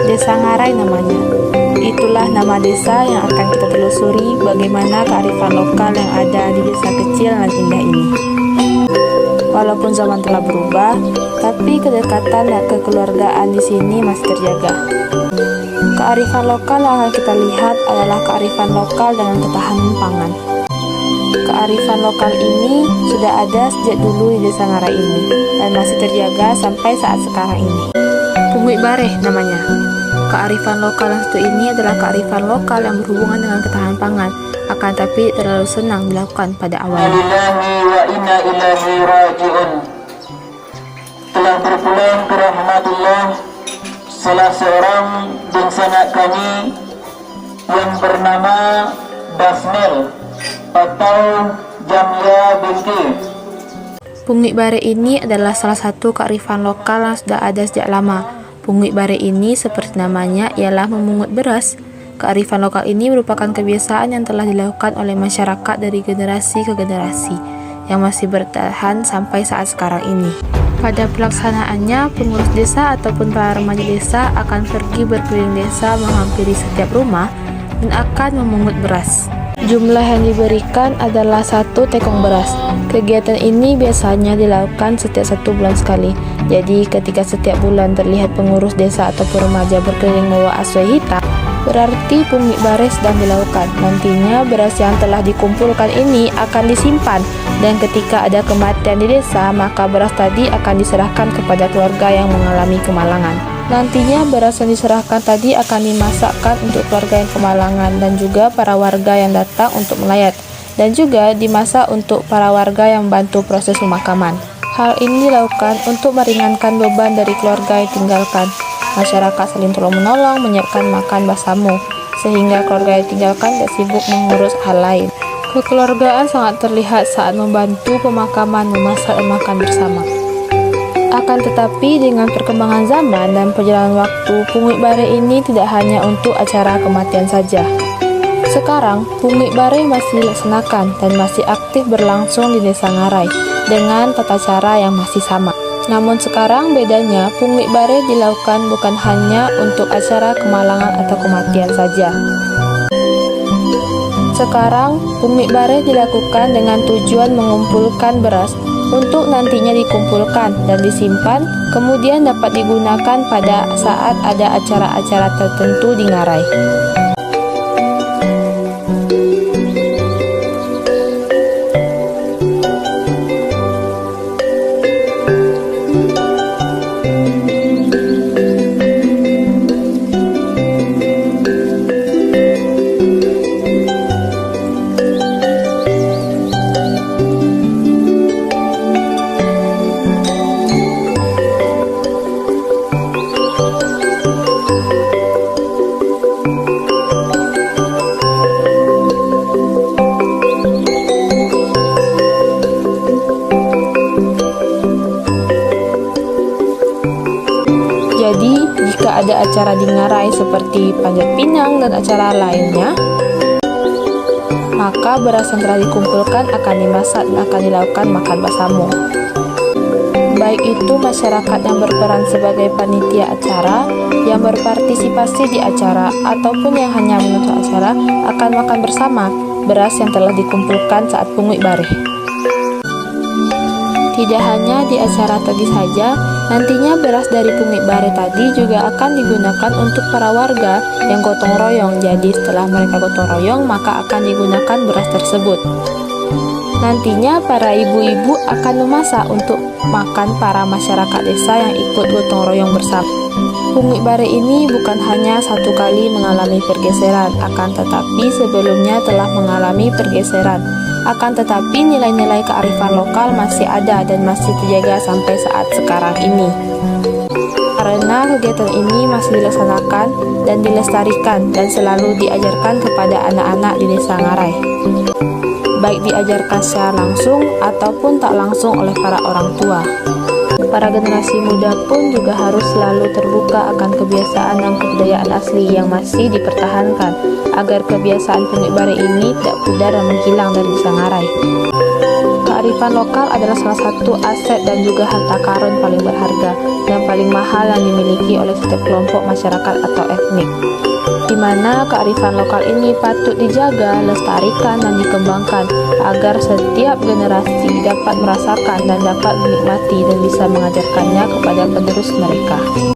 Desa Ngarai namanya. Itulah nama desa yang akan kita telusuri bagaimana kearifan lokal yang ada di desa kecil dan indah ini. Walaupun zaman telah berubah, tapi kedekatan dan kekeluargaan di sini masih terjaga. Kearifan lokal yang akan kita lihat adalah kearifan lokal dengan ketahanan pangan. Kearifan lokal ini sudah ada sejak dulu di desa Ngarai ini dan masih terjaga sampai saat sekarang ini. Punguit Bareh namanya. Kearifan lokal yang satu ini adalah kearifan lokal yang berhubungan dengan ketahanan pangan, akan tapi terlalu senang dilakukan pada awalnya. Wa inna ilaihi raji'un. Telah berpulang ke rahmatullah salah seorang sanak kami yang bernama Dasmel atau Jamia binti. Punguit Bareh ini adalah salah satu kearifan lokal yang sudah ada sejak lama. Punguit Bareh ini seperti namanya ialah memungut beras. Kearifan lokal ini merupakan kebiasaan yang telah dilakukan oleh masyarakat dari generasi ke generasi yang masih bertahan sampai saat sekarang ini. Pada pelaksanaannya, pengurus desa ataupun para remaja desa akan pergi berkeliling desa menghampiri setiap rumah dan akan memungut beras. Jumlah yang diberikan adalah 1 tekong beras. Kegiatan ini biasanya dilakukan setiap 1 bulan sekali. Jadi ketika setiap bulan terlihat pengurus desa ataupun remaja berkeliling membawa aswai hitam, berarti punguit bareh sedang dilakukan. Nantinya beras yang telah dikumpulkan ini akan disimpan, dan ketika ada kematian di desa, maka beras tadi akan diserahkan kepada keluarga yang mengalami kemalangan. Nantinya beras yang diserahkan tadi akan dimasakkan untuk keluarga yang kemalangan dan juga para warga yang datang untuk melayat, dan juga dimasak untuk para warga yang membantu proses pemakaman. Hal ini dilakukan untuk meringankan beban dari keluarga yang tinggalkan. Masyarakat saling tolong-menolong menyiapkan makan bersama, sehingga keluarga yang tinggalkan tidak sibuk mengurus hal lain. Kekeluargaan sangat terlihat saat membantu pemakaman, memasak dan makan bersama. Akan tetapi dengan perkembangan zaman dan perjalanan waktu, punguit bareh ini tidak hanya untuk acara kematian saja. Sekarang, punguit bareh masih dilaksanakan dan masih aktif berlangsung di desa Ngarai dengan tata cara yang masih sama. Namun sekarang bedanya, punguit bareh dilakukan bukan hanya untuk acara kemalangan atau kematian saja. Sekarang, punguit bareh dilakukan dengan tujuan mengumpulkan beras untuk nantinya dikumpulkan dan disimpan, kemudian dapat digunakan pada saat ada acara-acara tertentu di Ngarai. Jadi, jika ada acara di Ngarai seperti panjat pinang dan acara lainnya, maka beras yang telah dikumpulkan akan dimasak dan akan dilakukan makan bersama. Baik itu masyarakat yang berperan sebagai panitia acara, yang berpartisipasi di acara, ataupun yang hanya menonton acara, akan makan bersama beras yang telah dikumpulkan saat punguit bareh. Tidak hanya di acara tadi saja, nantinya beras dari punguit bareh tadi juga akan digunakan untuk para warga yang gotong royong. Jadi setelah mereka gotong royong, maka akan digunakan beras tersebut. Nantinya para ibu-ibu akan memasak untuk makan para masyarakat desa yang ikut gotong royong bersama. Punguit bareh ini bukan hanya satu kali mengalami pergeseran, akan tetapi sebelumnya telah mengalami pergeseran. Akan tetapi nilai-nilai kearifan lokal masih ada dan masih terjaga sampai saat sekarang ini. Karena kegiatan ini masih dilaksanakan dan dilestarikan dan selalu diajarkan kepada anak-anak di desa Ngarai, baik diajarkan secara langsung ataupun tak langsung oleh para orang tua. Para generasi muda pun juga harus selalu terbuka akan kebiasaan dan kebudayaan asli yang masih dipertahankan, agar kebiasaan punguit bareh ini tidak pudar dan menghilang dari desa Ngarai. Kearifan lokal adalah salah satu aset dan juga harta karun paling berharga yang paling mahal yang dimiliki oleh setiap kelompok masyarakat atau etnik, di mana kearifan lokal ini patut dijaga, lestarikan, dan dikembangkan agar setiap generasi dapat merasakan dan dapat menikmati dan bisa mengajarkannya kepada penerus mereka.